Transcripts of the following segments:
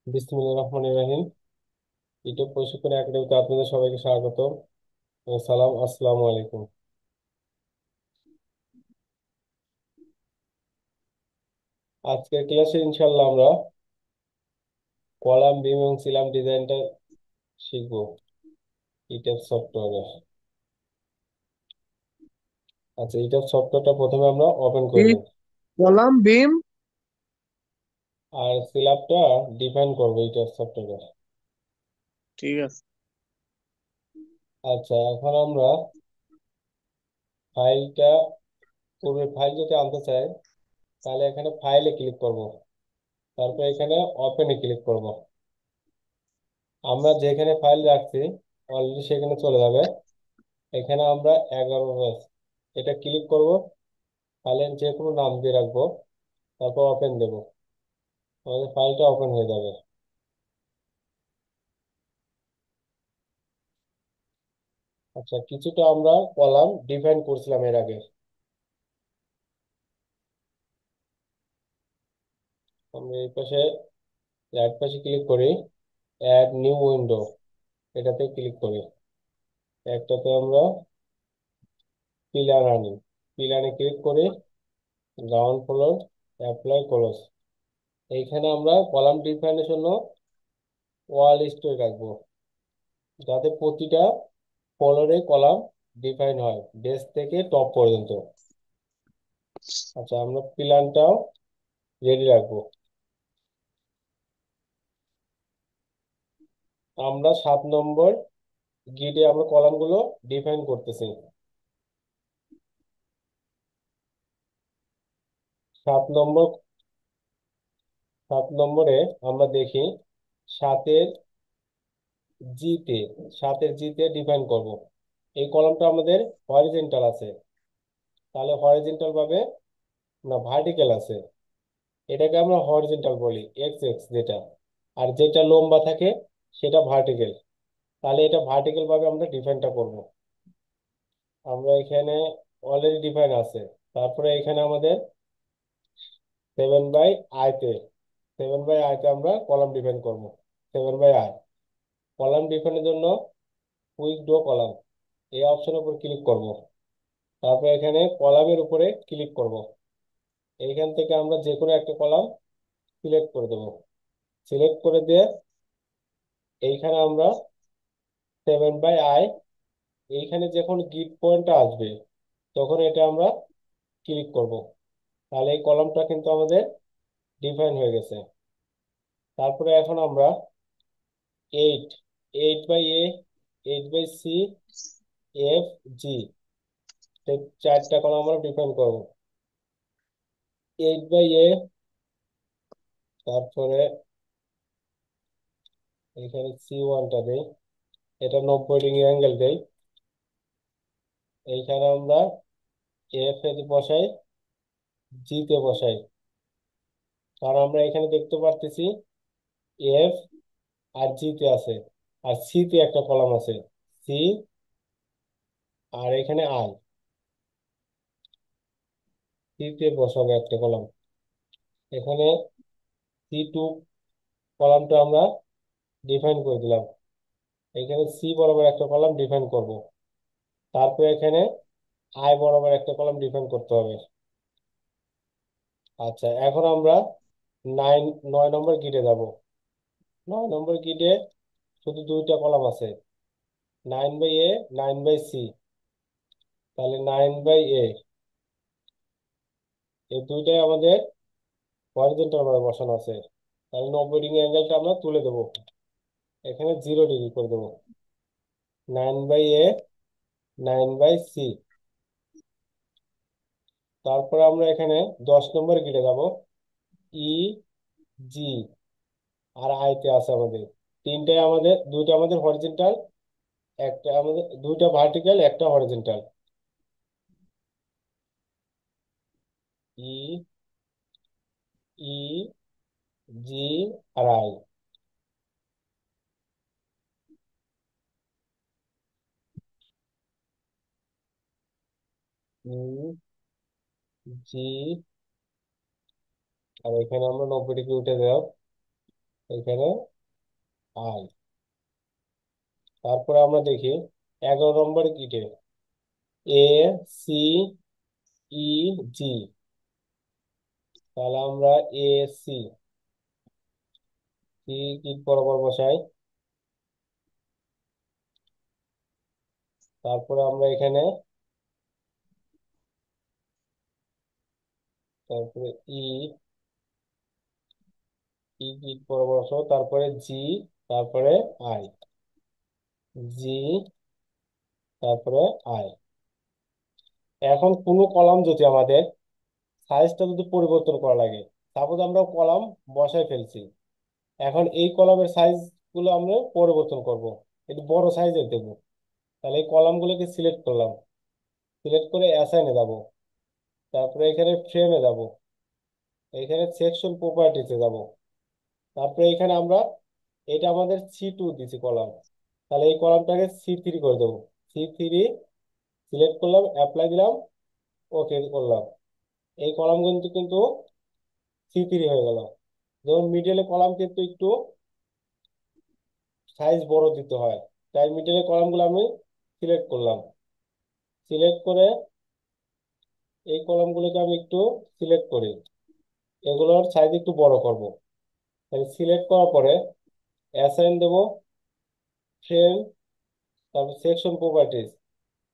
বিসমিল্লাহির রহমানির রহিম। ইউটিউব প্রশিক্ষণ একাডেমিতে আপনাদের সবাইকে স্বাগত ও সালাম, আসসালামু আলাইকুম। আজকের ক্লাসে ইনশাল্লাহ আমরা কলাম বিম এবং সিলাম ডিজাইনটা শিখবো ইটাব সফটওয়্যারে। আচ্ছা, ইটাব সফটওয়্যারটা প্রথমে আমরা ওপেন করে এই নিই কলাম বিম। আর সিলাবটা ডিফাইন করবো ইটাব সফটওয়্যারে। ঠিক আছে। আচ্ছা, এখন আমরা ফাইলটা পূর্বে ফাইল যদি আনতে চাই তাহলে এখানে ফাইলে ক্লিক করব, তারপর এখানে ওপেনে ক্লিক করব। আমরা যেখানে ফাইল রাখছি অলরেডি সেখানে চলে যাবে। এখানে আমরা 11 এটা ক্লিক করব, ফাইলের যে কোনো নাম দিয়ে রাখবো, তারপর ওপেন দেবো, আমাদের ফাইলটা ওপেন হয়ে যাবে। আচ্ছা, কিছুটা আমরা কলাম ডিফাইন করছিলাম এর আগে। আমরা এই পাশে রাইট পাশে ক্লিক করি, অ্যাড নিউ উইন্ডো, এটাতে ক্লিক করি। একটাতে আমরা পিলার আনি, পিলারে ক্লিক করি, গ্রাউন্ড ফ্লোর, অ্যাপ্লাই ক্লোজ। এইখানে আমরা কলাম ডিফাইনের জন্য ওয়াল স্টোর রাখবো, যাতে প্রতিটা ফ্লোরে কলাম ডিফাইন হয় বেস থেকে টপ পর্যন্ত। আচ্ছা, আমরা প্ল্যানটাও রেডি রাখবো। আমরা 7 নম্বর গ্রিডে আমরা কলামগুলো ডিফাইন করতেছি। 7 নম্বর, 7 নম্বরে আমরা দেখি সাতের জিতে, সাতের জিতে ডিফাইন করব। এই কলামটা আমাদের হরিজেন্টাল আছে, তাহলে হরিজেন্টাল ভাবে না ভার্টিক্যাল আছে, এটাকে আমরা হরিজেন্টাল বলি, এক্স এক্স যেটা। আর যেটা লম্বা থাকে সেটা ভার্টিক্যাল। তাহলে এটা ভার্টিক্যাল ভাবে আমরা ডিফাইনটা করব। আমরা এখানে অলরেডি ডিফাইন আছে, তারপরে এখানে আমাদের 7/আইতে, 7/আইতে আমরা কলাম ডিফাইন করব। 7/আই কলাম ডিফাইনের জন্য কুইক ডো কলাম, এই অপশনের উপর ক্লিক করব। তারপর এখানে কলামের উপরে ক্লিক করব। এইখান থেকে আমরা যে কোনো একটা কলাম সিলেক্ট করে দেব। সিলেক্ট করে দিয়ে এইখানে আমরা 7/আই, এইখানে যখন গ্রিড পয়েন্টটা আসবে তখন এটা আমরা ক্লিক করব। তাহলে এই কলামটা কিন্তু আমাদের ডিফাইন হয়ে গেছে। তারপরে এখন আমরা 8, 8/এ, 8/সি, এফ, জি, এই 4টা কলাম আমরা ডিফাইন করব। 8/এ, তারপরে এখানে C1টা দেই, এটা 90 ডিগ্রি অ্যাঙ্গেল দেই। এইখানে আমরা এফ এ বসাই, জি তে বসাই, কারণ আমরা এখানে দেখতে পারতেছি এফ আর জি তে আছে, আর সি তে একটা কলাম আছে, সি, আর এখানে আই, সি তে বসাবো একটা কলাম। এখানে C2 কলামটা আমরা ডিফাইন করে দিলাম, এখানে সি বরাবর একটা কলাম ডিফাইন করব। তারপরে এখানে আই বরাবর একটা কলাম ডিফাইন করতে হবে। আচ্ছা, এখন আমরা 9 নম্বর গিটে যাব। 9 নম্বর গিটে শুধু দুইটা কলাম আছে, 9/এ, 9/সি। তাহলে 9/এ, এই দুইটাই আমাদের হরিজন্টাল ভাবে বসানো আছে। তাহলে 90 ডিগ্রি অ্যাঙ্গেলটা আমরা তুলে দেবো, এখানে 0 ডিগ্রি করে দেবো। 9/এ, 9/সি। তারপরে আমরা এখানে 10 নম্বর গিটে যাব, ই, জি, আর আইতে আছে আমাদের তিনটাই, আমাদের দুইটা আমাদের হরিজন্টাল, একটা আমাদের দুইটা ভার্টিক্যাল, একটা horizontal. E, E, G, R I. ই, জি, আর এখানে আমরা 90 ডিগ্রি উঠে দেব, এখানে আই। তারপরে আমরা দেখি 11 নম্বর গিটে এ সি ই জি। তাহলে আমরা এ সি সি গিট বরাবর বসাই। তারপরে আমরা এখানে, তারপরে ই ই গিট বরাবর বসাবো, তারপরে জি, তারপরে আই, জি, তারপরে আই। এখন কোনো কলাম যদি আমাদের সাইজটা যদি পরিবর্তন করা লাগে, সাপোজ আমরা কলাম বসায় ফেলছি, এখন এই কলামের সাইজ গুলো আমরা পরিবর্তন করব, একটু বড় সাইজের দেবো। তাহলে এই কলামগুলোকে সিলেক্ট করলাম, সিলেক্ট করে অ্যাসাইনে যাব, তারপরে এখানে ফ্রেমে যাব, এখানে সেকশন প্রপার্টিতে যাব, তারপরে এখানে আমরা, এটা আমাদের C2 দিছি কলাম, তাহলে এই কলামটাকে C3 করে দেবো। C3 সিলেক্ট করলাম, অ্যাপ্লাই দিলাম, ওকে করলাম। এই কলাম কিন্তু কিন্তু C3 হয়ে গেল। যেমন মিডলে কলাম কিন্তু একটু সাইজ বড় দিতে হয়, তাই মিডলে কলামগুলো আমি সিলেক্ট করলাম, সিলেক্ট করে এই কলামগুলোকে আমি একটু সিলেক্ট করি, এগুলোর সাইজ একটু বড় করব। তাহলে সিলেক্ট করার পরে অ্যাসাইন দেব, ফ্রেম, তারপর সেকশন প্রপার্টিজ,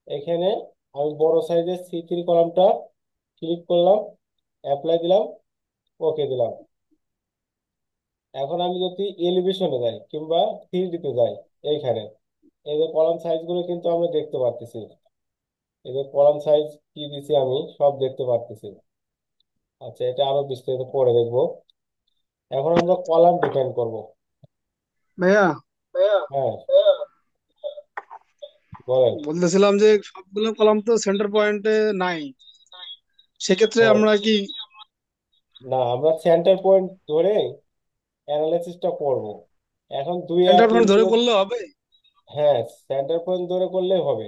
এখানে আমি বড় সাইজের C3 কলামটা ক্লিক করলাম, অ্যাপ্লাই দিলাম, ওকে দিলাম। এখন আমি যদি এলিভেশনে যাই কিংবা 3D তে যাই, এইখানে এই যে কলাম সাইজ গুলো কিন্তু আমরা দেখতে পারতেছি, এই যে কলাম সাইজ কি দিছি আমি সব দেখতে পারতেছি। আচ্ছা, এটা আরো বিস্তারিত পরে দেখবো। এখন আমরা কলাম ডিফাইন করব। ভাইয়া, হ্যাঁ, বলেন। বলতেছিলাম যে সবগুলো কলাম তো সেন্টার পয়েন্টে নাই, সেক্ষেত্রে হ্যাঁ, আমরা কি না, আমরা সেন্টার পয়েন্ট ধরে অ্যানালাইসিসটা করব। এখন দুই সেন্টার এক পয়েন্ট ইঞ্চি ধরে করলে হবে? হ্যাঁ, সেন্টার পয়েন্ট ধরে করলেই হবে।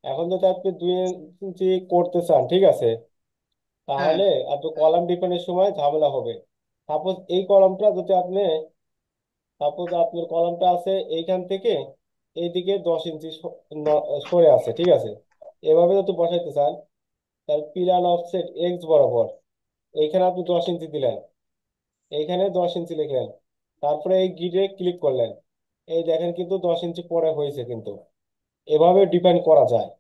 এখন যদি আপনি 2 ইঞ্চি করতে চান, ঠিক আছে, হ্যাঁ, তাহলে আপনি কলাম ডিফাইনের সময় ঝামেলা হবে। সাপোজ এই কলামটা যদি আপনি, সাপোজ আপনার কলামটা আছে এইখান থেকে এইদিকে 10 ইঞ্চি সরে আছে, ঠিক আছে, এভাবে যদি বসাইতে চান, তাহলে পিলার অফসেট এক্স বরাবর এইখানে আপনি 10 ইঞ্চি দিলেন, এইখানে 10 ইঞ্চি লিখলেন, তারপরে এই গিডে ক্লিক করলেন, এই দেখেন কিন্তু 10 ইঞ্চি পরে হয়েছে কিন্তু। এভাবে ডিফাইন করা যায়,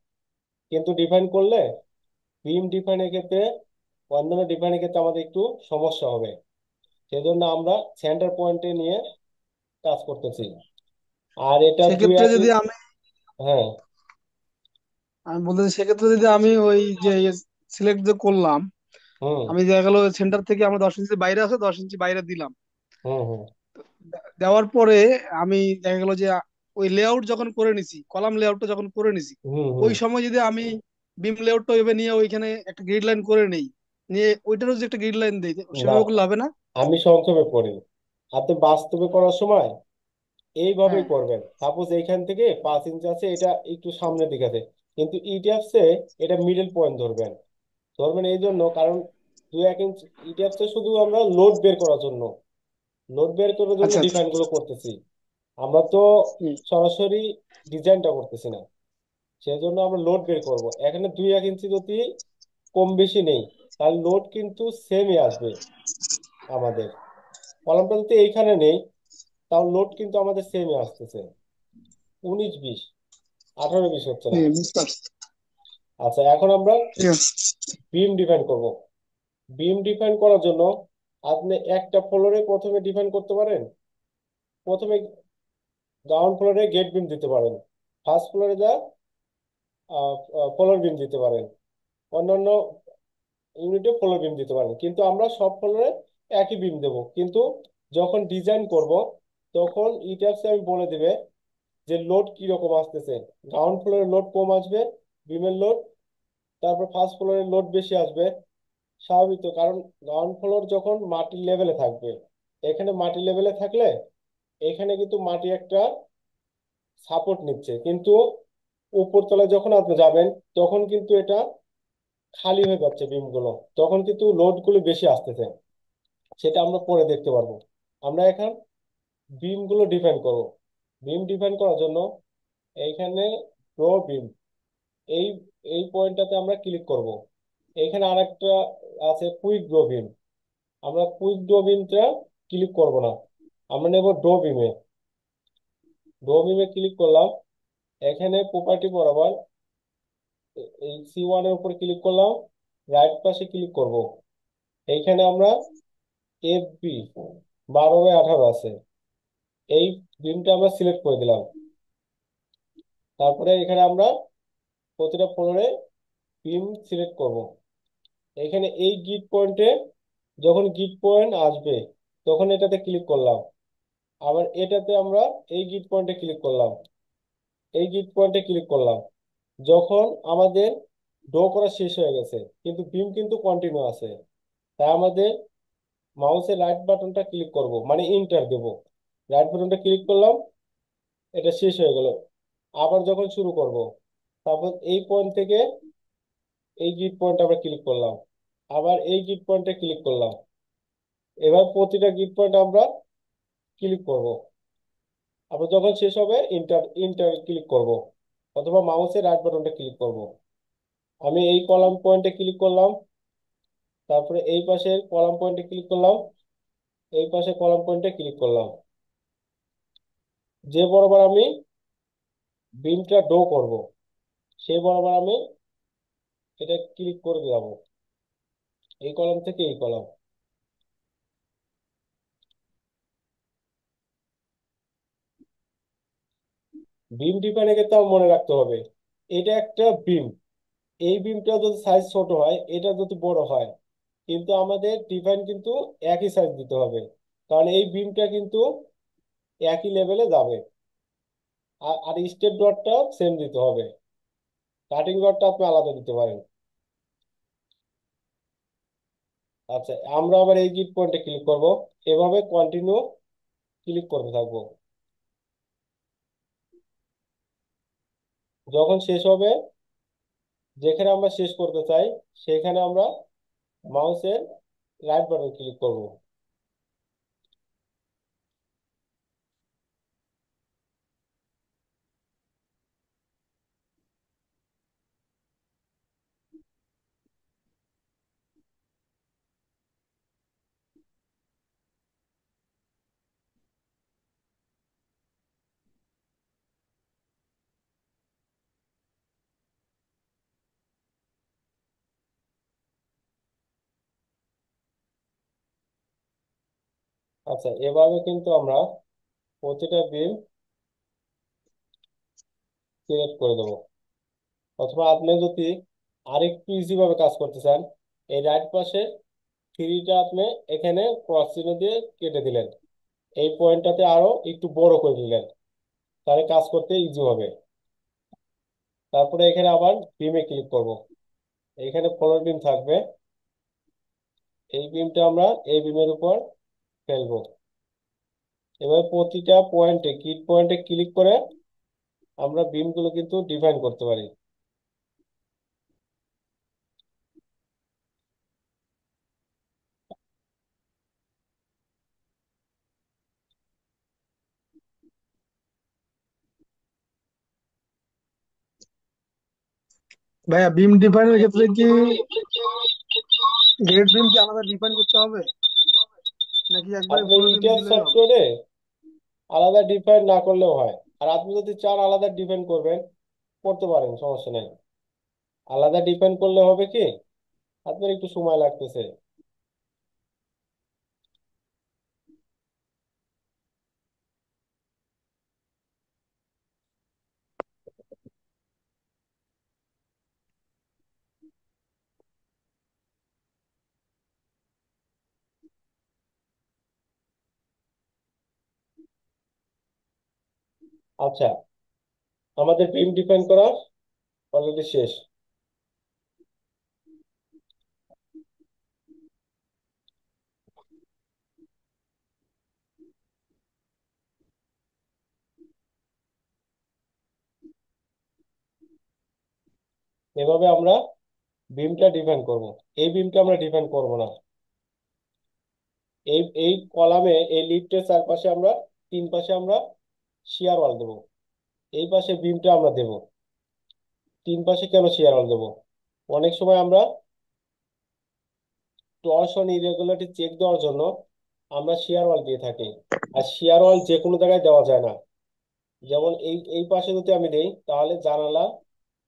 কিন্তু ডিফাইন করলে বিম ডিফাইনের ক্ষেত্রে, অন্যান্য ডিফাইনের ক্ষেত্রে আমাদের একটু সমস্যা হবে। সেজন্য আমরা সেন্টার পয়েন্টে নিয়ে কাজ করতেছি। আর এটা দুই সেক্ষেত্রে এক যদি ইঞ্চ আমি হ্যাঁ। আমি বলতেছি, সেক্ষেত্রে যদি আমি ওই যে সিলেক্ট যে করলাম, হুম, আমি দেখা গেলো সেন্টার থেকে আমার 10 ইঞ্চি বাইরে আছে, 10 ইঞ্চি বাইরে দিলাম। হুম, হুম, দেওয়ার পরে আমি দেখা গেলো যে ওই লেআউট যখন করে নিছি, কলাম লেআউটটা যখন করে নিছি, হুম, হুম, ওই সময় যদি আমি বিম লেআউটটা ওইভাবে নিয়ে ওইখানে একটা গ্রিড লাইন করে নেই, নিয়ে ওইটারও যে একটা গ্রিড লাইন দিই, না, সেভাবে করলে হবে না? আমি সংক্ষেপে পড়ি। আপনি বাস্তবে করার সময় এইভাবেই হ্যাঁ, করবেন। সাপোজ এইখান থেকে 5 ইঞ্চি আছে, এটা একটু সামনের দিকে আছে, কিন্তু ইটিএফসে এটা মিডল পয়েন্ট ধরবেন। ধরবেন এই জন্য কারণ 2 1 ইঞ্চি ইটিএফসে শুধু আমরা লোড বের করার জন্য, লোড বের করার জন্য আচ্ছা আচ্ছা। ডিফাইন গুলো করতেছি। আমরা তো হুম। সরাসরি ডিজাইনটা করতেছি না, সেই জন্য আমরা লোড বের করব। এখানে 2 1 ইঞ্চি যদি কম বেশি নেই, তাহলে লোড কিন্তু সেমই আসবে আমাদের। কলমটা যদি এইখানে নেই, তাহলে লোড কিন্তু আমাদের সেমই আসতেছে, 19 20, 18 20 হচ্ছে না। বুঝতে পারছি। আচ্ছা, এখন আমরা ঠিক আছে। বিম ডিফাইন করব। বিম ডিফাইন করার জন্য আপনি একটা ফ্লোরে প্রথমে ডিফাইন করতে পারেন। প্রথমে গ্রাউন্ড ফ্লোরে গেট বিম দিতে পারেন, ফার্স্ট ফ্লোরে যা ফ্লোর বিম দিতে পারেন, অন্যান্য ইউনিটে ফ্লোর বিম দিতে পারেন, কিন্তু আমরা সব ফ্লোরে একই বিম দেব। কিন্তু যখন ডিজাইন করব, তখন ইটাপসে আমি বলে দিবে যে লোড কি রকম আসতেছে। গ্রাউন্ড ফ্লোরে লোড কম আসবে, বিমের লোড, তারপর ফার্স্ট ফ্লোরে লোড বেশি আসবে। স্বাভাবিক তো, কারণ গ্রাউন্ড ফ্লোর যখন মাটির লেভেলে থাকবে, এখানে মাটির লেভেলে থাকলে এখানে কিন্তু মাটি একটা সাপোর্ট নিচ্ছে, কিন্তু উপরতলায় যখন আপনি যাবেন, তখন কিন্তু এটা খালি হয়ে যাচ্ছে বিমগুলো, তখন কিন্তু লোড গুলো বেশি আসতেছে। সেটা আমরা পরে দেখতে পারবো। আমরা এখন বিম গুলো ডিফাইন করব। বিম ডিফাইন করার জন্য এইখানে ড্র বিম, এই এই পয়েন্টটাতে আমরা ক্লিক করব। এইখানে আরেকটা আছে কুইক ড্র বিম, আমরা কুইক ড্র বিমটা ক্লিক করব না, আমরা নেব ড্র বিমে। ড্র বিমে ক্লিক করলাম, এখানে প্রপার্টি বরাবর এই C1 এর উপর ক্লিক করলাম, রাইট পাশে ক্লিক করব। এইখানে আমরা FB 12/18 আছে, এই বিমটা আমরা সিলেক্ট করে দিলাম। তারপরে এখানে আমরা প্রতিটা ফ্লোরে বিম সিলেক্ট করব। এখানে এই গিট পয়েন্টে, যখন গিট পয়েন্ট আসবে তখন এটাতে ক্লিক করলাম, আবার এটাতে আমরা এই গিট পয়েন্টে ক্লিক করলাম, এই গিট পয়েন্টে ক্লিক করলাম। যখন আমাদের ড্র করা শেষ হয়ে গেছে কিন্তু বিম কিন্তু কন্টিনিউ আছে, তাই আমাদের মাউসের রাইট বাটনটা ক্লিক করব, মানে ইন্টার দেব। রাইট বাটনটা ক্লিক করলাম, এটা শেষ হয়ে গেল। আবার যখন শুরু করব, তারপর এই পয়েন্ট থেকে এই গিট পয়েন্ট আমরা ক্লিক করলাম, আবার এই গিট পয়েন্টে ক্লিক করলাম। এবার প্রতিটা গিট পয়েন্ট আমরা ক্লিক করব, আবার যখন শেষ হবে ইন্টার ইন্টার ক্লিক করব, অথবা মাউসের রাইট বাটনটা ক্লিক করব। আমি এই কলাম পয়েন্টে ক্লিক করলাম, তারপরে এই পাশের কলাম পয়েন্টে ক্লিক করলাম, এই পাশে কলাম পয়েন্টে ক্লিক করলাম। যে বরাবর আমি বিমটা ড্র করব সেই বরাবর আমি এটা ক্লিক করে যাব, এই কলাম থেকে এই কলাম। বিম ডিফাইনে কিন্তু আমার মনে রাখতে হবে এটা একটা বিম, এই বিমটা যদি সাইজ ছোট হয় এটা যদি বড় হয়, কিন্তু আমাদের ডিফাইন কিন্তু একই সাইজ দিতে হবে, কারণ এই বিমটা কিন্তু একই লেভেলে যাবে। আর আর স্টেপ ডটটা সেম দিতে হবে, কাটিং ডটটা আপনি আলাদা দিতে পারেন। আচ্ছা, আমরা আবার এই গিট পয়েন্টে ক্লিক করব, এভাবে কন্টিনিউ ক্লিক করতে থাকবো। যখন শেষ হবে, যেখানে আমরা শেষ করতে চাই সেখানে আমরা মাউসের রাইট বাটন ক্লিক করব। আচ্ছা, এভাবে কিন্তু আমরা প্রতিটা বিম সিলেক্ট করে দেবো। অথবা আপনি যদি আরেকটু ইজি ভাবে কাজ করতে চান, এই রাইট পাশে থ্রিটা আপনি এখানে ক্রস চিহ্ন দিয়ে কেটে দিলেন, এই পয়েন্টটাতে আরো একটু বড় করে দিলেন, তাহলে কাজ করতে ইজি হবে। তারপরে এখানে আবার বিমে ক্লিক করব, এখানে ফ্লোর বিম থাকবে, এই বিমটা আমরা এই বিমের উপর ফেলবো। এবার প্রতিটা পয়েন্টে কিট পয়েন্টে ক্লিক করে আমরা বিমগুলো কিন্তু ডিফাইন করতে পারি। ভাইয়া বিম ডিফাইনের ক্ষেত্রে কি গ্রেড বিম কি আলাদা ডিফাইন করতে হবে, নাকি একবারে আপনি ফ্লোর বিম ইটিএল দিলেই হবে? সফটওয়্যারে আলাদা ডিফাইন না করলেও হয়, আর আপনি যদি চান আলাদা ডিফাইন করবেন করতে পারেন, সমস্যা নেই। আলাদা ডিফাইন করলে হবে কি, আপনার একটু সময় লাগতেছে। আচ্ছা, আমাদের বিম ডিফাইন করা অলরেডি শেষ। এভাবে আমরা বিমটা ডিফাইন করব। এই বিমটা আমরা ডিফাইন করব না, এই এই কলামে এই লিফটের চারপাশে আমরা তিন পাশে আমরা শিয়ার ওয়াল দেবো। এই পাশে বিমটা আমরা দেব। তিন পাশে কেন শিয়ার ওয়াল দেবো? অনেক সময় আমরা টর্শন ইরেগুলারিটি চেক দেওয়ার জন্য আমরা শিয়ার ওয়াল দিয়ে থাকি। আর শিয়ার ওয়াল যে কোনো জায়গায় দেওয়া যায় না। যেমন এই এই পাশে যদি আমি দেই, তাহলে জানালা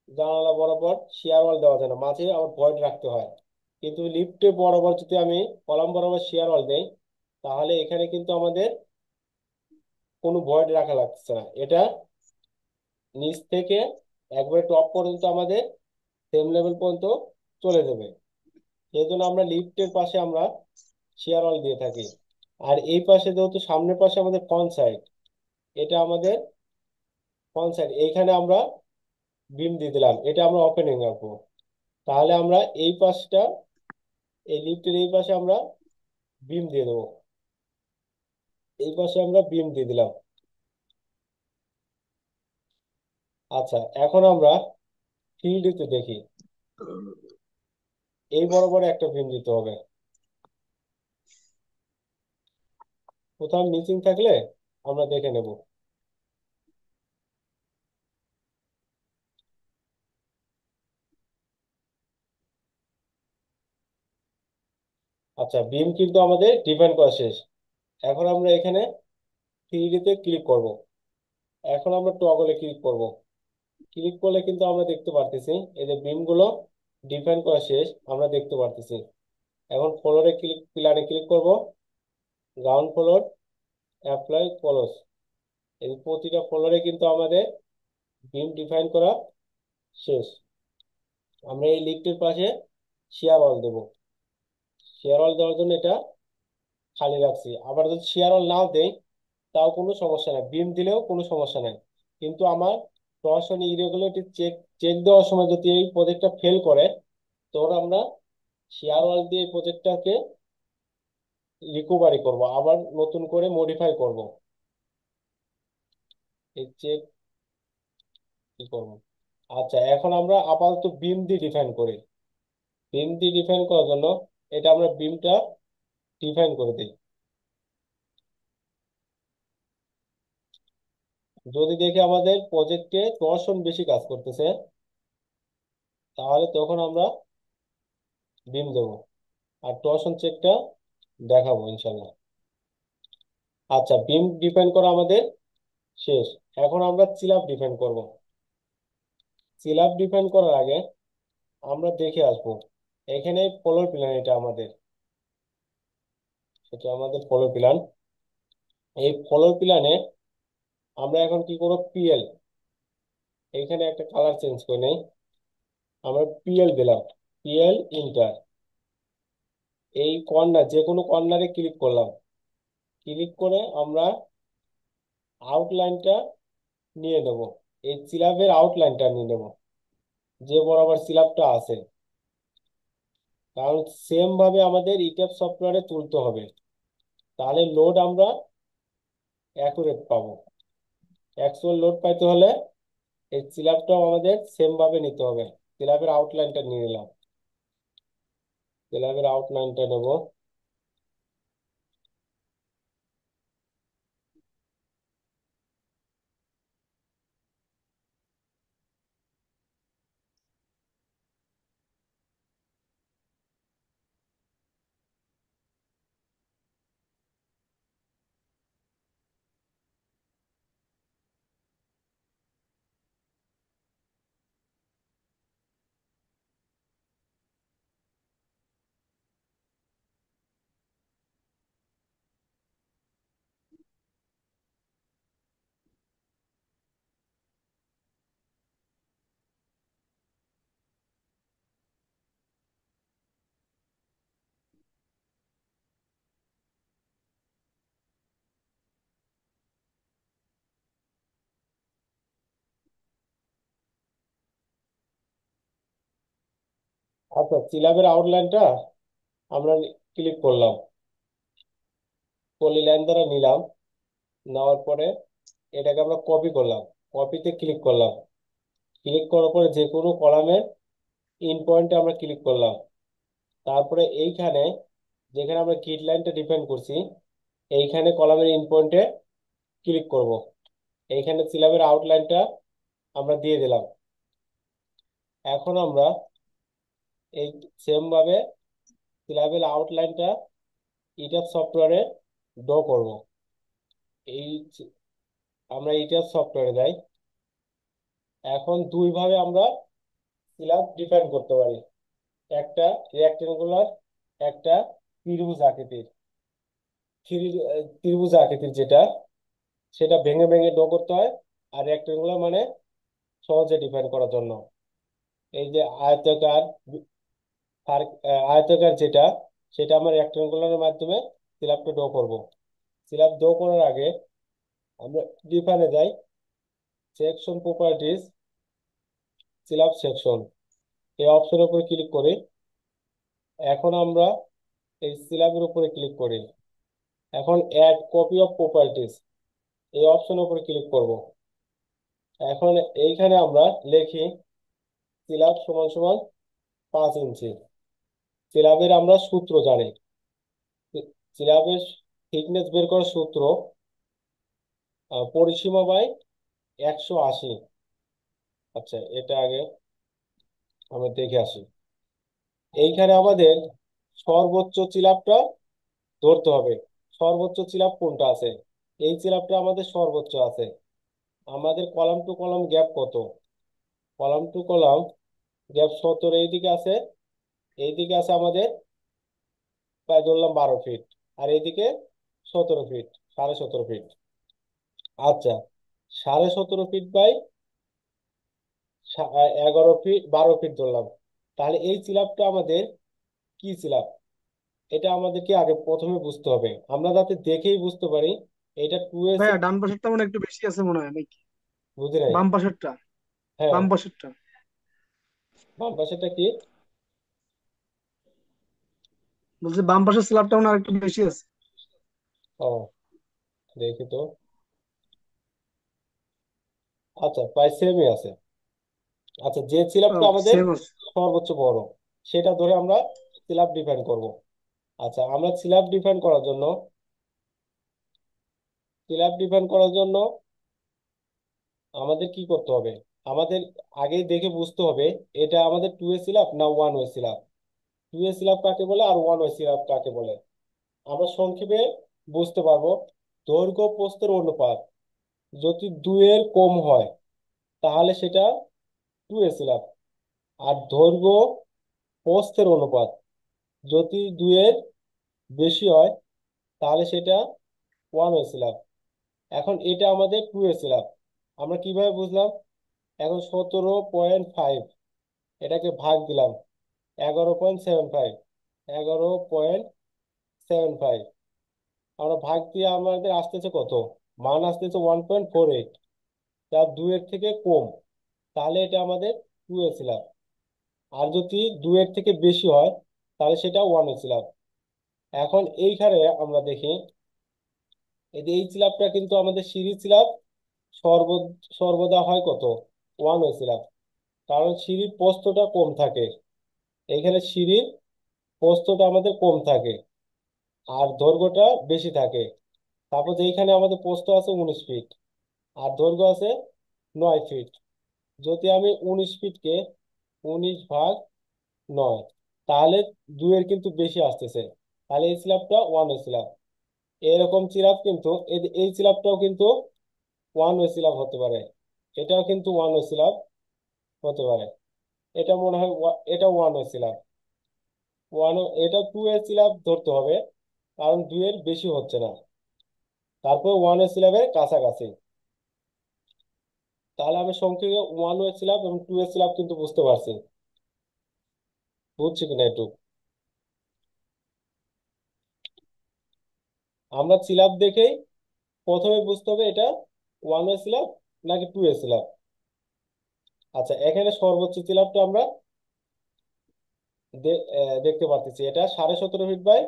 জানালা বরাবর শিয়ার ওয়াল দেওয়া যায় না, মাঝে আমার ভয়েড রাখতে হয়। কিন্তু লিফটে বরাবর যদি আমি কলাম বরাবর শিয়ার ওয়াল দেই, তাহলে এখানে কিন্তু আমাদের কোনো ভয়েড রাখা লাগছে না। এটা নিচ থেকে একবারে টপ পর্যন্ত আমাদের সেম লেভেল পর্যন্ত চলে যাবে। এই জন্য আমরা লিফটের পাশে আমরা শেয়ার ওয়াল দিয়ে থাকি। আর এই পাশে যেহেতু সামনের পাশে আমাদের ফ্রন্ট সাইড, এটা আমাদের ফ্রন্ট সাইড, এইখানে আমরা বিম দিয়ে দিলাম, এটা আমরা ওপেনিং রাখবো। তাহলে আমরা এই পাশটা, এই লিফটের এই পাশে আমরা বিম দিয়ে দেবো। এই পাশে আমরা বিম দিয়ে দিলাম। আচ্ছা, এখন আমরা থ্রি ডিতে দেখি। এই বরাবর একটা বিম দিতে হবে। কোথাও মিসিং থাকলে আমরা দেখে নেব। আচ্ছা, বিম কিন্তু আমাদের ডিফাইন করা শেষ। এখন আমরা এখানে থ্রি ডিতে ক্লিক করব। এখন আমরা টগলে ক্লিক করব। ক্লিক করলে কিন্তু আমরা দেখতে পারতেছি এই যে বিমগুলো ডিফাইন করা শেষ, আমরা দেখতে পারতেছি। এখন ফ্লোরে ক্লিক, প্ল্যানে ক্লিক করব। Ground floor, apply close. এই প্রতিটা ফ্লোরে কিন্তু আমাদের বিম ডিফাইন করা শেষ। আমরা এই লিফটের পাশে শিয়ার ওয়াল দেবো। শিয়ার ওয়াল দেওয়ার জন্য এটা খালি রাখছি। আবার যদি শিয়ার ওয়াল নাও দেই, তাও কোনো সমস্যা নাই, বিম দিলেও কোনো সমস্যা নাই। কিন্তু আমার টর্শন ইরেগুলারিটি চেক চেক দেওয়ার সময় যদি এই প্রজেক্টটা ফেল করে, তখন আমরা শেয়ার ওয়াল দিয়ে এই প্রজেক্টটাকে রিকভারি করব, আবার নতুন করে মডিফাই করব। এই চেক কি করব। আচ্ছা, এখন আমরা আপাতত বিম দিয়ে ডিফাইন করি। বিম দিয়ে ডিফাইন করার জন্য এটা আমরা বিমটা ডিফাইন করে দিই। যদি দেখি আমাদের প্রজেক্টে টর্শন বেশি কাজ করতেছে, তাহলে তখন আমরা বিম দেবো আর টর্শন চেকটা দেখাবো ইনশাল্লাহ। আচ্ছা, বিম ডিফাইন করা আমাদের শেষ। এখন আমরা চিলাপ ডিফাইন করব। চিলাপ ডিফাইন করার আগে আমরা দেখে আসবো এখানে ফ্লোর প্ল্যান, এটা আমাদের ফ্লোর প্ল্যান। এই ফ্লোর প্ল্যানে আমরা এখন কি করব, পিএল, এইখানে একটা কালার চেঞ্জ করে নেই। আমরা পিএল দিলাম, পিএল ইন্টার। এই কর্নার, যে কোনো কর্নারে ক্লিক করলাম। ক্লিক করে আমরা আউটলাইনটা নিয়ে নেব। এই সিলাবের আউটলাইনটা নিয়ে নেব, যে বরাবর সিলাবটা আছে। কারণ সেম ভাবে আমাদের ইটেপ সফটওয়্যারে তুলতে হবে, তাহলে লোড আমরা অ্যাকুরেট পাবো। অ্যাকচুয়াল লোড পাইতে হলে এই সিলাবটাও আমাদের সেম ভাবে নিতে হবে। সিলাবের আউটলাইনটা নিয়ে নিলাম। সিলাবের আউটলাইনটা নেব। আচ্ছা, সিলাবের আউটলাইনটা আমরা ক্লিক করলাম, পলি লাইন দ্বারা নিলাম। নেওয়ার পরে এটাকে আমরা কপি করলাম। কপিতে ক্লিক করলাম। ক্লিক করার পরে যে কোনো কলামের ইন পয়েন্টে আমরা ক্লিক করলাম। তারপরে যেখানে আমরা গ্রিড লাইনটা ডিফাইন করছি, এইখানে কলামের ইন পয়েন্টে ক্লিক করব। এইখানে সিলাবের আউটলাইনটা আমরা দিয়ে দিলাম। এখন আমরা এই সেম ভাবে সিলাবের আউটলাইনটা ইটার সফটওয়্যারে ড্র করব। এই আমরা ইটার সফটওয়্যারে যাই। এখন দুই ভাবে আমরা সিলাব ডিফাইন করতে পারি, একটা রেক্টেঙ্গুলার, একটা ত্রিভুজ আকৃতির। ত্রিভুজ আকৃতির যেটা, সেটা ভেঙে ভেঙে ড্র করতে হয়। আর রেক্টেঙ্গুলার মানে সহজে ডিফাইন করার জন্য। এই যে আয়তাকার, আয়তাকার যেটা, সেটা আমরা রেক্টেঙ্গুলারের মাধ্যমে সিলাবটা ড্র করব। সিলাব ড্র করার আগে আমরা ডিফাইনে যাই, সেকশন প্রপার্টিজ, সিলাব সেকশন, এই অপশনের উপরে ক্লিক করি। এখন আমরা এই সিলাবের উপরে ক্লিক করি। এখন অ্যাড কপি অফ প্রপার্টিজ, এই অপশনের উপরে ক্লিক করব। এখন এইখানে আমরা লিখি সিলাব সমান সমান 5 ইঞ্চি। সিলাবের আমরা সূত্র জানি, সিলাবের থিকনেস বের করার সূত্র পরিসীমা বাই 180। আচ্ছা, এটা আগে আমরা দেখে আসি। এইখানে আমাদের সর্বোচ্চ চিলাপটা ধরতে হবে। সর্বোচ্চ চিলাপ কোনটা আছে? এই চিলাপটা আমাদের সর্বোচ্চ আছে। আমাদের কলাম টু কলাম গ্যাপ কত? কলাম টু কলাম গ্যাপ 70, এইদিকে আছে, এইদিকে আছে আমাদের প্রায় ধরলাম 12 ফিট, আর এইদিকে 17 ফিট, 17.5 ফিট। আচ্ছা, 17.5 ফিট বাই 11 ফিট, 12 ফিট ধরলাম। তাহলে এই চিলাপটা আমাদের কি চিলাপ? এটা আমাদেরকে আগে প্রথমে বুঝতে হবে, আমরা যাতে দেখেই বুঝতে পারি এটা টু এ ভাইয়া চিলাপ। ডান পাশেরটা মানে একটু বেশি আছে মনে হয় নাকি? বুঝি নাই। বাম পাশেরটা। হ্যাঁ, বাম পাশেরটা। বাম পাশেটা কি? বলছি বাম পাশের স্ল্যাবটা মনে হয় আরেকটু বেশি আছে। ও, দেখি তো। আচ্ছা, প্রায় সেমই আছে। আচ্ছা, যে ও, চিলাপটা আমাদের সেম আছে। সর্বোচ্চ বড়, সেটা ধরে আমরা চিলাপ ডিফাইন করব। আচ্ছা, আমরা চিলাপ ডিফাইন করার জন্য আমাদের কি করতে হবে? আমাদের আগে দেখে বুঝতে হবে এটা আমাদের টু এ সিলাপ না ওয়ান ওয়ে সিলাপ। টু এ সিলাপ কাকে বলে আর ওয়ান ওয়ে সিলাপ কাকে বলে আমরা সংক্ষেপে বুঝতে পারবো। দৈর্ঘ্য প্রস্থের অনুপাত যদি দুইয়ের কম হয় তাহলে সেটা টু এ সিলাপ। আর দৈর্ঘ্য প্রস্থের অনুপাত যদি দুইয়ের বেশি হয় তাহলে সেটা ওয়ান ওয়ে সিলাপ। এখন এটা আমাদের টু এ সিলাপ। আমরা কিভাবে বুঝলাম? এখন 17.5, এটাকে ভাগ দিলাম 11.75, 11.75 আমরা ভাগ দিয়ে আমাদের আসতেছে কত? মান আসতেছে 1.48, যা দুইয়ের থেকে কম। তাহলে এটা আমাদের টু এ সিলাপ। আর যদি দুইয়ের থেকে বেশি হয় তাহলে সেটা ওয়ান এ সিলাপ। এখন এইখানে আমরা দেখি, এই যে এই সিলাপটা কিন্তু আমাদের সিরিজ সিলাপ সর্ব সর্বদা হয় কত? ওয়ান এ সিলাপ। কারণ সিঁড়ির প্রস্থটা কম থাকে। এইখানে সিঁড়ির প্রস্থটা আমাদের কম থাকে আর দৈর্ঘ্যটা বেশি থাকে। তারপর এইখানে আমাদের প্রস্থ আছে 19 ফিট আর দৈর্ঘ্য আছে 9 ফিট। যদি আমি 19 ফিটকে 19 ভাগ 9, তাহলে দুইয়ের কিন্তু বেশি আসতেছে। তাহলে এই স্ল্যাবটা ওয়ান ওয়ে স্ল্যাব। এরকম স্ল্যাব কিন্তু এই স্ল্যাবটাও কিন্তু ওয়ান ওয়ে স্ল্যাব হতে পারে। এটাও কিন্তু ওয়ান ওয়ে স্ল্যাব হতে পারে। এটা মনে হয় এটা ওয়ান ওয়ে স্ল্যাব। এটা টু এ স্ল্যাব ধরতে হবে, কারণ দুইয়ের বেশি হচ্ছে না। তারপর ওয়ান ওয়ে স্ল্যাবের কাছাকাছি। তাহলে আমি সংক্ষেপে ওয়ান ওয়ে স্ল্যাব এবং টু এ স্ল্যাব কিন্তু বুঝতে পারছি। বুঝছি কিনা একটু? আমরা স্ল্যাব দেখেই প্রথমে বুঝতে হবে এটা ওয়ান ওয়ে স্ল্যাব নাকি টু এ স্ল্যাব। আচ্ছা, এখানে সর্বোচ্চ স্ল্যাবটা আমরা দেখতে পাচ্ছি, এটা 17.5 ফিট বাই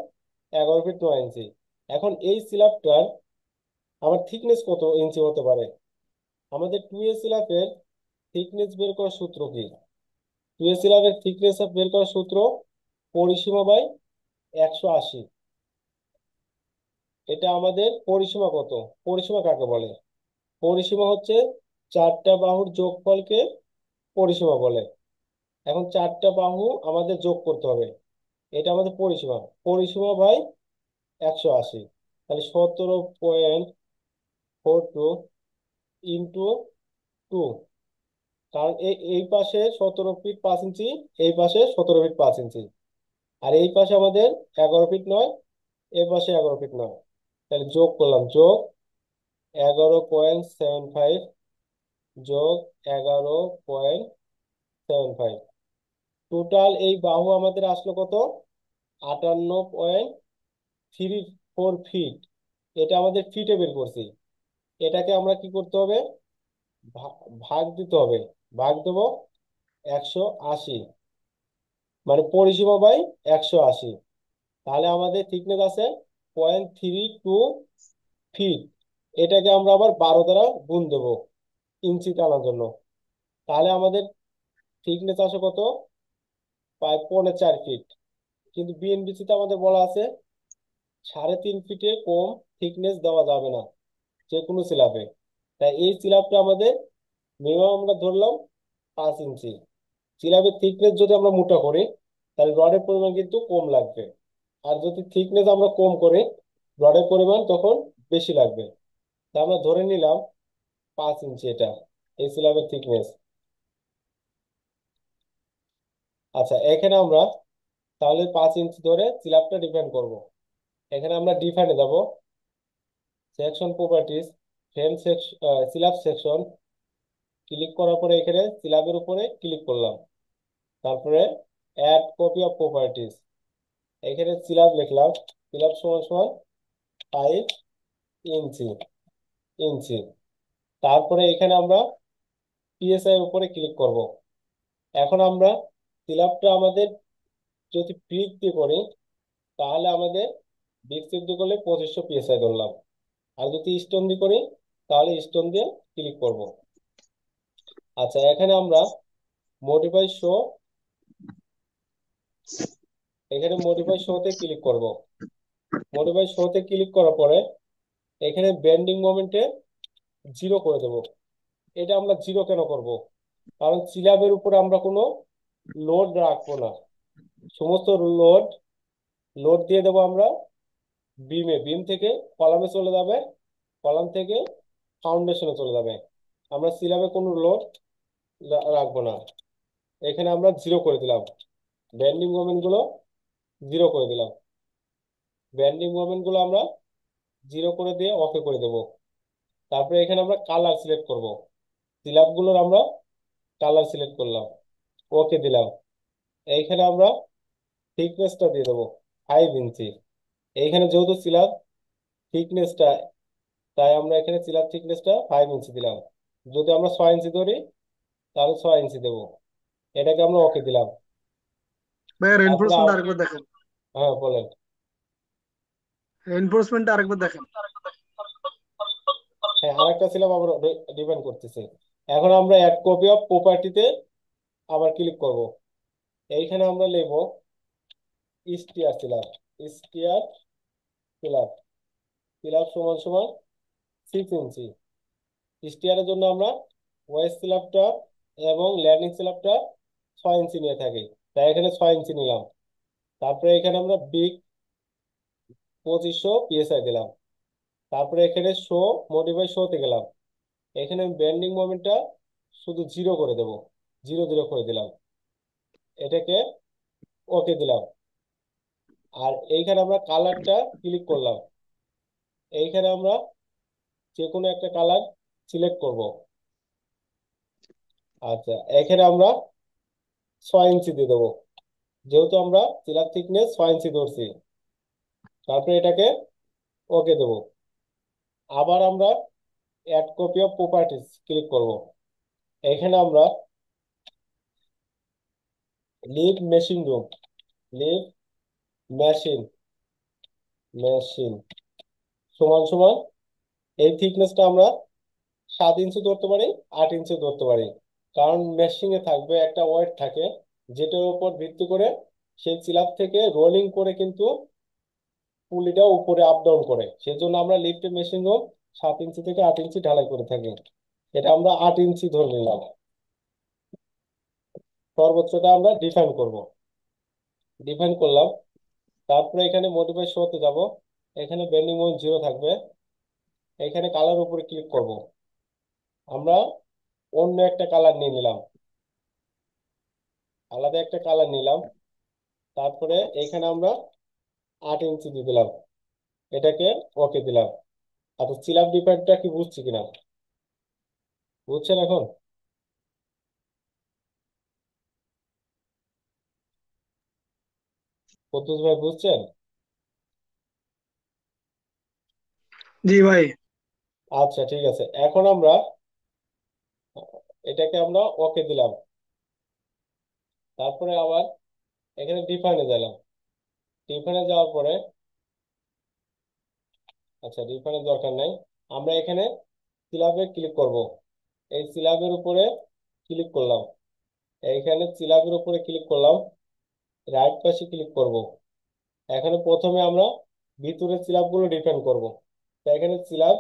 11 ফিট 9 ইঞ্চি। এখন এই স্ল্যাবটার আমার থিকনেস কত ইঞ্চি হতে পারে? আমাদের টু এ স্ল্যাবের থিকনেস বের করার সূত্র কি? টু এ স্ল্যাবের থিকনেস বের করার সূত্র পরিসীমা বাই 180। এটা আমাদের পরিসীমা কত? পরিসীমা কাকে বলে? পরিসীমা হচ্ছে চারটা বাহুর যোগফলকে পরিসীমা বলে। এখন চারটা বাহু আমাদের যোগ করতে হবে, এটা আমাদের পরিসীমা। পরিসীমা বাই 180, তাহলে 17.42 ইন্টু 2। কারণ এই পাশে 17 ফিট 5 ইঞ্চি, এই পাশে 17 ফিট 5 ইঞ্চি, আর এই পাশে আমাদের 11 ফিট 9, এই পাশে 11 ফিট 9। তাহলে যোগ করলাম, যোগ 11.75 যোগ 11.75, টোটাল এই বাহু আমাদের আসলো কত? 58.34 ফিট। এটা আমাদের ফিটে বের করছি। এটাকে আমরা কি করতে হবে? ভাগ দিতে হবে। ভাগ দেবো 180, মানে পরিসীমা বাই 180। তাহলে আমাদের থিকনেস আছে 0.32 ফিট। এটাকে আমরা আবার 12 দ্বারা গুণ দেবো ইঞ্চি টানার জন্য। তাহলে আমাদের থিকনেস আসে কত? প্রায় 4.5 ফিট। কিন্তু বিএনবিসি তে আমাদের বলা আছে 3.5 ফিটের কম থিকনেস দেওয়া যাবে না যে কোনো সিলাবে। তাই এই সিলাবটা আমাদের মিনিমাম আমরা ধরলাম 5 ইঞ্চি। সিলাবের থিকনেস যদি আমরা মোটা করি তাহলে রডের পরিমাণ কিন্তু কম লাগবে, আর যদি থিকনেস আমরা কম করি রডের পরিমাণ তখন বেশি লাগবে। তা আমরা ধরে নিলাম 5 ইঞ্চি এটা এই সিলাবের থিকনেস। আচ্ছা, এখানে আমরা তাহলে 5 ইঞ্চি ধরে সিলাবটা ডিফাইন করব। এখানে আমরা ডিফাইনে যাব, section properties, frame section, slab section. Click করার পরে এখানে সিলাবের উপরে ক্লিক করলাম, তারপরে অ্যাড কপি অফ প্রপার্টিজ, এখানে সিলাব লিখলাম। সিলাব সমান সমান 5 ইঞ্চি ইঞ্চি। তারপরে এখানে আমরা পিএসআই এর উপরে ক্লিক করব। এখন আমরা সিলাবটা আমাদের যদি পিক দিয়ে করি তাহলে আমাদের বিক্সিপ দিয়ে করলে 2500 পিএসআই ধরলাম, আর যদি স্টোন দিয়ে করি তাহলে স্টোন দিয়ে ক্লিক করব। আচ্ছা, এখানে আমরা মডিফাই শো, এখানে মডিফাই শোতে ক্লিক করব। মডিফাই শোতে ক্লিক করার পরে এখানে বেন্ডিং মোমেন্টে 0 করে দেব। এটা আমরা 0 কেন করব? কারণ সিলাবের উপরে আমরা কোনো লোড রাখবো না। সমস্ত লোড লোড দিয়ে দেবো আমরা বিমে, বিম থেকে কলামে চলে যাবে, কলাম থেকে ফাউন্ডেশনে চলে যাবে। আমরা সিলাবে কোনো লোড রাখবো না। এখানে আমরা 0 করে দিলাম, বেন্ডিং মোমেন্ট গুলো 0 করে দিলাম। বেন্ডিং মোমেন্ট গুলো আমরা 0 করে দিয়ে ওকে করে দেবো। তারপরে এখানে আমরা কালার সিলেক্ট করব। সিলাব গুলোর আমরা কালার সিলেক্ট করলাম, ওকে দিলাম। এইখানে আমরা থিকনেসটা দিয়ে দেবো 5 ইঞ্চি। এইখানে যেহেতু সিলাব থিকনেসটা, তাই আমরা এখানে সিলাব থিকনেসটা 5 ইঞ্চি দিলাম। যদি আমরা 6 ইঞ্চি ধরি তাহলে 6 ইঞ্চি দেবো। এটাকে আমরা ওকে দিলাম। ভাইয়া তারপরে রেনফোর্সমেন্ট আরেকবার দেখেন। হ্যাঁ, বলেন। রেনফোর্সমেন্ট আরেকবার দেখেন। হ্যাঁ, আরেকটা সিলাব আবার ডিপেন্ড করতেছে। এখন আমরা অ্যাড কপি অফ প্রপার্টিতে আবার ক্লিক করব। এইখানে আমরা লিখবো স্টিয়ার সিলাব। স্টিয়ার সিলাব, সিলাব সমান সমান 6 ইঞ্চি। স্টিয়ারের জন্য আমরা ওয়েস্ট সিলাবটা এবং ল্যান্ডিং সিলাবটা 6 ইঞ্চি নিয়ে থাকি, তাই এখানে 6 ইঞ্চি নিলাম। তারপরে এখানে আমরা বিগ 2500 পিএসআই দিলাম। তারপরে এখানে শো, মডিফাই শোতে গেলাম। এখানে বেন্ডিং মোমেন্টটা শুধু 0 করে দেব, 0 0 করে দিলাম। এটাকে ওকে দিলাম। আর এইখানে আমরা কালারটা ক্লিক করলাম। এইখানে আমরা যে কোনো একটা কালার সিলেক্ট করব। আচ্ছা, এখানে আমরা 6 ইঞ্চি দিয়ে দেবো, যেহেতু আমরা সিলার থিকনেস 6 ইঞ্চি ধরছি। তারপরে এটাকে ওকে দেবো। আবার আমরা add copy of properties click করব। এখানে আমরা live machine room, live machine machine সমান সমান, এই থিকনেসটা আমরা 7 ইঞ্চি ধরতে পারি, 8 ইঞ্চি ধরতে পারি। কারণ মেশিং এ থাকবে একটা ওয়েট থাকে, যেটার উপর ভিত্তি করে সেই স্ল্যাব থেকে রোলিং করে কিন্তু পুলিটা উপরে আপ ডাউন করে, সেজন্য আমরা লিফটের মেশিন রুম 7 ইঞ্চি থেকে 8 ইঞ্চি ঢালাই করে থাকি। এটা আমরা 8 ইঞ্চি ধরে নিলাম। সর্বোচ্চটা আমরা ডিফাইন করব। ডিফাইন করলাম। তারপরে এখানে মডিফাই শোতে যাব। এখানে বেন্ডিং মোমেন্ট 0 থাকবে। এখানে কালার উপরে ক্লিক করব। আমরা অন্য একটা কালার নিয়ে নিলাম, আলাদা একটা কালার নিলাম। তারপরে এখানে আমরা 8 ইঞ্চি দিয়ে দিলাম। এটাকে ওকে দিলাম। আচ্ছা, সিলাব ডিফাইনটা কি বুঝছি কিনা, বুঝছেন এখন? কদ্দুস ভাই বুঝছেন? জি ভাই। আচ্ছা, ঠিক আছে। এখন আমরা এটাকে আমরা ওকে দিলাম। তারপরে আবার এখানে ডিফাইনে দিলাম। ডিফাইনে যাওয়ার পরে, আচ্ছা ডিফাইনের দরকার নাই, আমরা এখানে সিলাবে ক্লিক করব। এই সিলাবের উপরে ক্লিক করলাম। এইখানে সিলাবের উপরে ক্লিক করলাম। রাইট পাশে ক্লিক করব। এখানে প্রথমে আমরা ভিতরের সিলাবগুলো ডিফাইন করব। তো এখানে সিলাব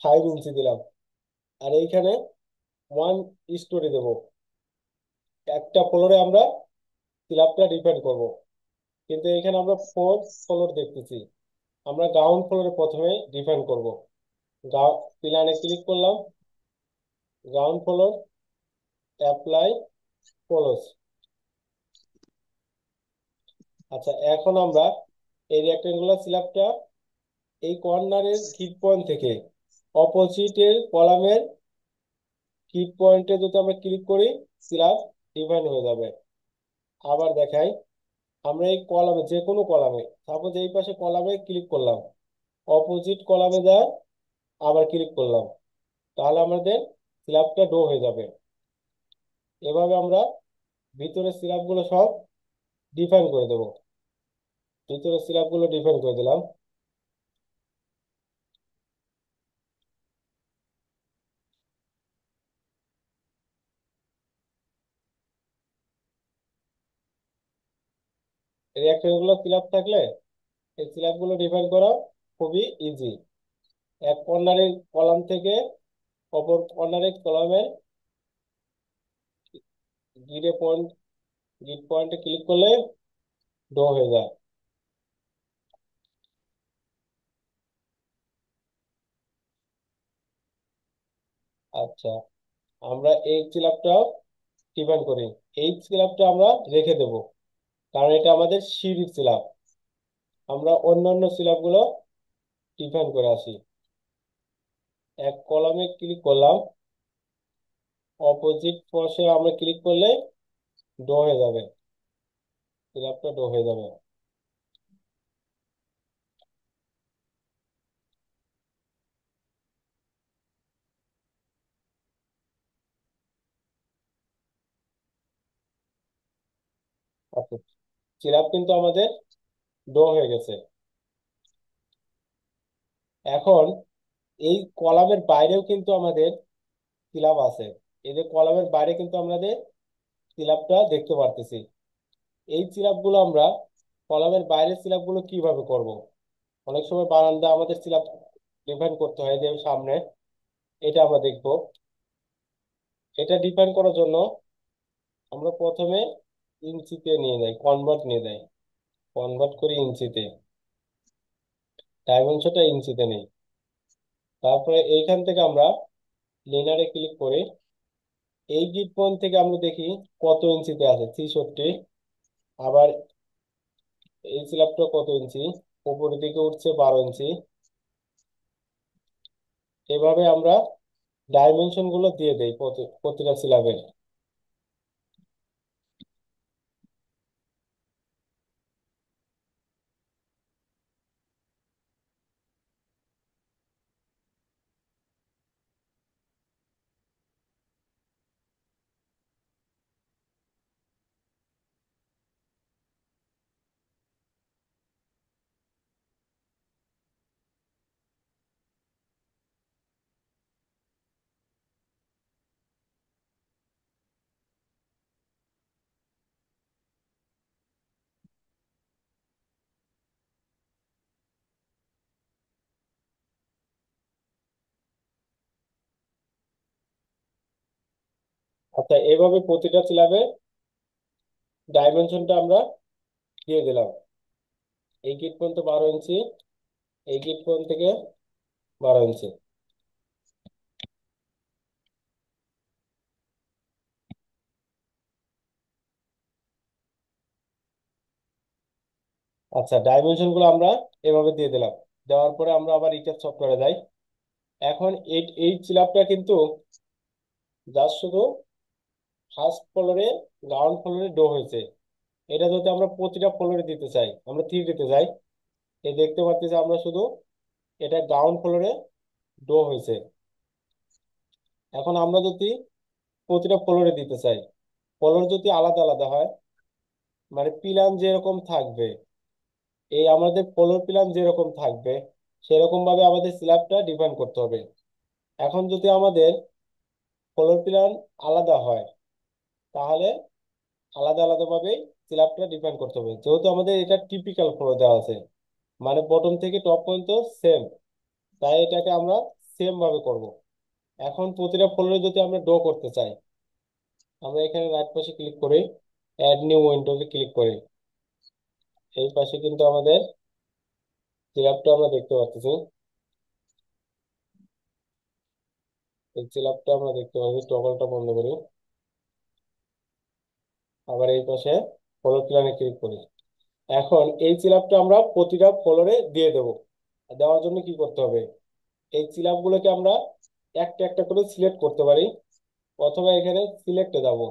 5 ইঞ্চি দিলাম। আর এইখানে 1 স্টোরি দেব। একটা ফ্লোরে আমরা সিলাবটা ডিফাইন করব, কিন্তু এখানে আমরা 4 ফ্লোর দেখতেছি। আমরা গ্রাউন্ড ফ্লোরে প্রথমে ডিফাইন করব। প্ল্যানে ক্লিক করলাম, গ্রাউন্ড ফ্লোর, অ্যাপ্লাই, ক্লোজ। আচ্ছা, এখন আমরা এই রেক্টেঙ্গুলার স্ল্যাবটা এই কর্নারের হিট পয়েন্ট থেকে অপোজিটের কলামের হিট পয়েন্টে যদি আমরা ক্লিক করি, স্ল্যাব ডিফাইন হয়ে যাবে। আবার দেখাই, আমরা এই কলামে, যে কোনো কলামে, সাপোজ এই পাশে কলামে ক্লিক করলাম, অপোজিট কলামে যা আবার ক্লিক করলাম, তাহলে আমাদের স্ল্যাবটা ডো হয়ে যাবে। এভাবে আমরা ভিতরের স্ল্যাবগুলো সব ডিফাইন করে দেবো। ভিতরের স্ল্যাবগুলো ডিফাইন করে দিলাম। রেক্টেঙ্গুলার স্ল্যাব থাকলে এই স্ল্যাবগুলো ডিফাইন করা খুবই ইজি। এক কর্নারের কলাম থেকে অপর কর্নারের কলামের গ্রিডে পয়েন্ট গ্রিড পয়েন্টে ক্লিক করলে ডো হয়ে যায়। আচ্ছা, আমরা এই স্ল্যাবটাও ডিফাইন করি। এই স্ল্যাবটা আমরা রেখে দেব, কারণ এটা আমাদের সিঁড়ির স্ল্যাব। আমরা অন্যান্য স্ল্যাবগুলো ডিফাইন করে আসি। এক কলামে ক্লিক করলাম, অপোজিট পাশে আমরা ক্লিক করলে ডো হয়ে যাবে, স্ল্যাবটা ডো হয়ে যাবে। আচ্ছা, স্ল্যাব কিন্তু আমাদের ডো হয়ে গেছে। এখন এই কলামের বাইরেও কিন্তু আমাদের স্ল্যাব আছে। এই যে কলামের বাইরে কিন্তু আমাদের স্ল্যাবটা দেখতে পারতেছি। এই স্ল্যাবগুলো আমরা, কলামের বাইরের স্ল্যাবগুলো কিভাবে করব? অনেক সময় বারান্দা আমাদের স্ল্যাব ডিফাইন করতে হয়, যে সামনে, এটা আমরা দেখব। এটা ডিফাইন করার জন্য আমরা প্রথমে ইঞ্চিতে নিয়ে যাই, কনভার্ট নিয়ে যাই, কনভার্ট করি ইঞ্চিতে, ডাইমেনশনটা ইঞ্চিতে নেই। তারপরে এইখান থেকে আমরা লিনারে ক্লিক করি। এই গ্রিড পয়েন্ট থেকে আমরা দেখি কত ইঞ্চিতে আছে, 63। আবার এই স্ল্যাবটা কত ইঞ্চি, উপরের দিকে উঠছে 12 ইঞ্চি। এভাবে আমরা ডাইমেনশন গুলো দিয়ে দেই প্রতিটা স্ল্যাবের। আচ্ছা, এইভাবে প্রতিটা স্ল্যাবে ডাইমেনশনটা আমরা দিয়ে দিলাম। এই গিট পর্যন্ত 12 ইঞ্চি, এই গিট পর্যন্ত থেকে 12 ইঞ্চি। আচ্ছা, ডাইমেনশন গুলো আমরা এভাবে দিয়ে দিলাম। দেওয়ার পরে আমরা আবার ইটার সফটওয়্যারে যাই। এখন এই এই স্ল্যাবটা কিন্তু জাস্ট শুধু ফার্স্ট ফ্লোরে, গ্রাউন্ড ফ্লোরে ডো হয়েছে। এটা যদি আমরা প্রতিটা ফ্লোরে দিতে চাই, আমরা 3 দিতে চাই, এই দেখতে পাচ্ছি যে আমরা শুধু এটা গ্রাউন্ড ফ্লোরে ডো হয়েছে। এখন আমরা যদি প্রতিটা ফ্লোরে দিতে চাই, ফ্লোর যদি আলাদা আলাদা হয়, মানে প্ল্যান যেরকম থাকবে, এই আমাদের ফ্লোর প্ল্যান যেরকম থাকবে সেরকম ভাবে আমাদের স্ল্যাবটা ডিফাইন করতে হবে। এখন যদি আমাদের ফ্লোর প্ল্যান আলাদা হয়, তাহলে আলাদা আলাদা ভাবে স্ল্যাবটা ডিফাইন করতে হবে। যেহেতু আমাদের এটা টিপিক্যাল ফ্লোর দেওয়া আছে, মানে বটম থেকে টপ পর্যন্ত সেম, তাই এটাকে আমরা সেম ভাবে করব। এখন প্রতিটা ফ্লোরে যদি আমরা ড্র করতে চাই, আমরা এখানে রাইট পাশে ক্লিক করি, অ্যাড নিউ উইন্ডোতে ক্লিক করি। এই পাশে কিন্তু আমাদের স্ল্যাবটা আমরা দেখতে পাচ্ছি। এই স্ল্যাবটা আমরা দেখতে পাচ্ছি, টগলটা বন্ধ করি। আবার এই পাশে ফ্লোর প্ল্যানে ক্লিক করি। এখন এই স্ল্যাবটা আমরা প্রতিটা ফ্লোরে দিয়ে দেব। দেওয়ার জন্য কি করতে হবে, এই স্ল্যাবগুলোকে আমরা একটা একটা করে সিলেক্ট করতে পারি, অথবা এখানে সিলেক্টে যাব।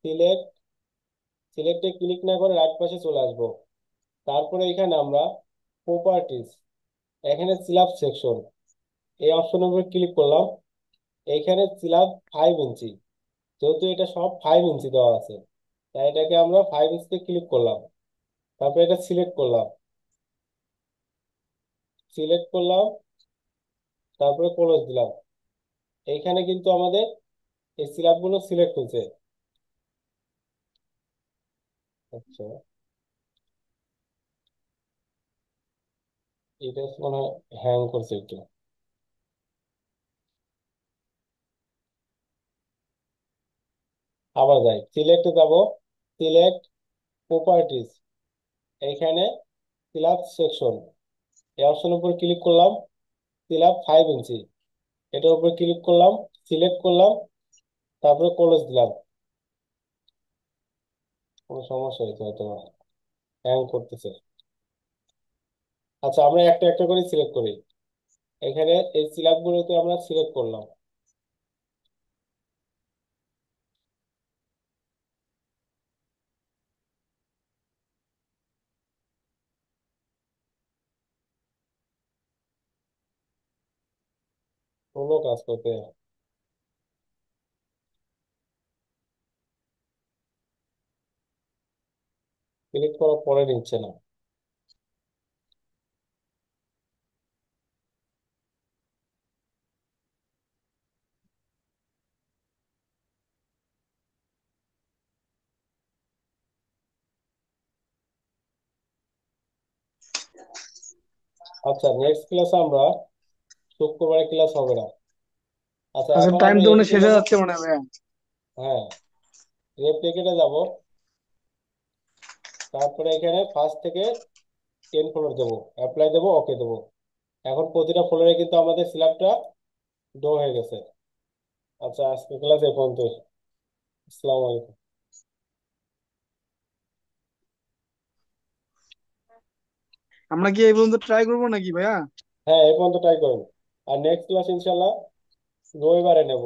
সিলেক্ট, সিলেক্টে ক্লিক না করে রাইট পাশে চলে আসবো। তারপরে এখানে আমরা প্রপার্টিজ, এখানে স্ল্যাব সেকশন, এই অপশনের উপর ক্লিক করলাম। এইখানে স্ল্যাব 5 ইঞ্চি, যেহেতু এটা সব 5 ইঞ্চি দেওয়া আছে, তাই এটাকে আমরা 5 ইঞ্চিতে ক্লিক করলাম। তারপরে এটা সিলেক্ট করলাম, সিলেক্ট করলাম, তারপরে ক্লোজ দিলাম। এইখানে কিন্তু আমাদের এই স্ল্যাবগুলো সিলেক্ট হয়েছে। আচ্ছা, এটা মনে হয় হ্যাং করছে একটু। আবার যাই, সিলেক্টে যাব, সিলেক্ট, প্রপার্টিজ, এইখানে স্ল্যাব সেকশন, এই অপশনের উপর ক্লিক করলাম। স্ল্যাব 5 ইঞ্চি, এটার উপর ক্লিক করলাম, সিলেক্ট করলাম, তারপরে ক্লোজ দিলাম। কোনো সমস্যা হয়েছে হয়তো, হ্যাং করতেছে। আচ্ছা, আমরা একটা একটা করে সিলেক্ট করি। এখানে এই স্ল্যাবগুলোকে আমরা সিলেক্ট করলাম। কোনো কাজ করতে, ক্লিক করার পরে নিচ্ছে না। আচ্ছা, নেক্সট ক্লাসে আমরা, শুক্রবারে ক্লাস হবে না। আচ্ছা, আচ্ছা, এখন টাইম আমরা তো মানে শেষ এডিটিং এ, হয়ে যাচ্ছে মনে হয় ভাইয়া। হ্যাঁ, রেপ্লিকেটে যাব। তারপরে এখানে ফার্স্ট থেকে 10 ফ্লোর দেবো, অ্যাপ্লাই দেবো, ওকে দেবো। এখন প্রতিটা ফ্লোরে কিন্তু আমাদের স্ল্যাবটা ডো হয়ে গেছে। আচ্ছা, আজকে ক্লাস এ পর্যন্ত। আসসালামু আলাইকুম। আমরা কি এই পর্যন্ত ট্রাই করবো নাকি ভাইয়া? হ্যাঁ, এই পর্যন্ত ট্রাই করুন। আর নেক্সট ক্লাস ইনশাল্লাহ রবিবারে নেব।